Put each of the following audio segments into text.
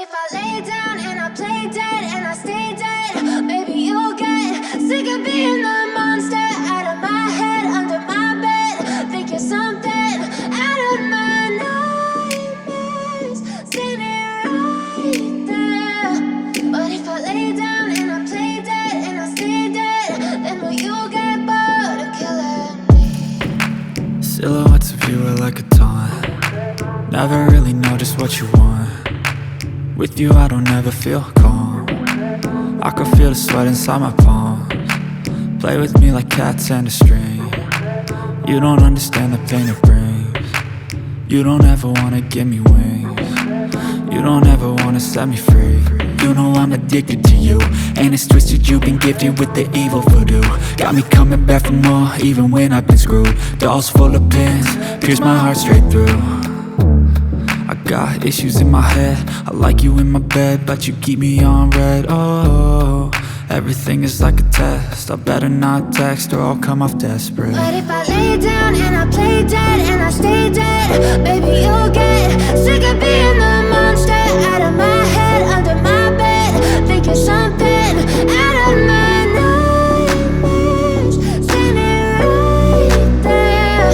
if I lay down and I play dead and I stay dead, maybe you'll get sick of being the monster out of my head, under my bed. Think you're something out of my nightmares, standing right there. But if I lay down and I play dead and I stay dead, then will you get bored of killing me? Silhouettes of you are like a taunt. Never really know just what you want. With you I don't ever feel calm. I can feel the sweat inside my palms. Play with me like cats and a string. You don't understand the pain it brings. You don't ever wanna give me wings. You don't ever wanna set me free. You know I'm addicted to you, and it's twisted, you've been gifted with the evil voodoo. Got me coming back for more, even when I've been screwed. Dolls full of pins, pierce my heart straight through. I got issues in my head, I like you in my bed, but you keep me on red. Oh, everything is like a test, I better not text or I'll come off desperate. But if I lay down and I play dead and I stay dead, baby you'll get sick of being the monster out of my head, under my bed. Think you're something out of my nightmares, standing right there.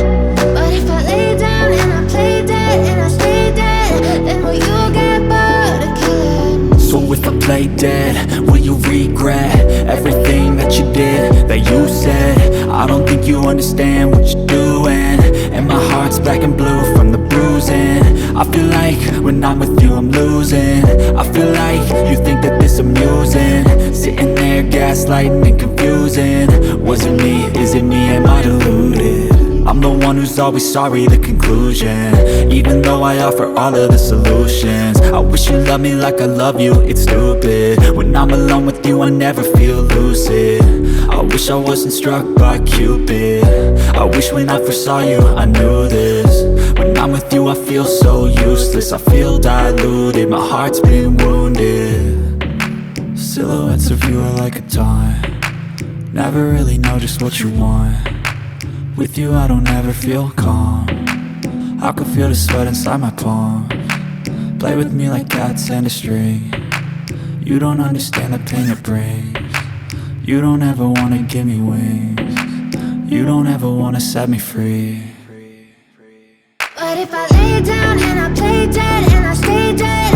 But if I lay down and I play dead and I stay dead, then will you get bored of killing me? So if I play dead, will you regret everything that you did, that you said? I don't think you understand what you're doing, and my heart's black and blue from the bruising. I feel like when I'm with you I'm losing. I feel like you think that this amusing, sitting there gaslighting and confusing. Was it me? Is it me? Am I deluded? I'm the one who's always sorry, the conclusion. Even though I offer all of the solutions, I wish you loved me like I love you, it's stupid. When I'm alone with you I never feel lucid. I wish I wasn't struck by Cupid. I wish when I first saw you I knew this. When I'm with you I feel so useless, I feel diluted, my heart's been wounded. Silhouettes of you are like a taunt. Never really know just what you want. With you I don't ever feel calm. I can feel the sweat inside my palms. Play with me like cats and a string. You don't understand the pain it brings. You don't ever wanna give me wings. You don't ever wanna set me free. But if I lay down and I play dead and I stay dead,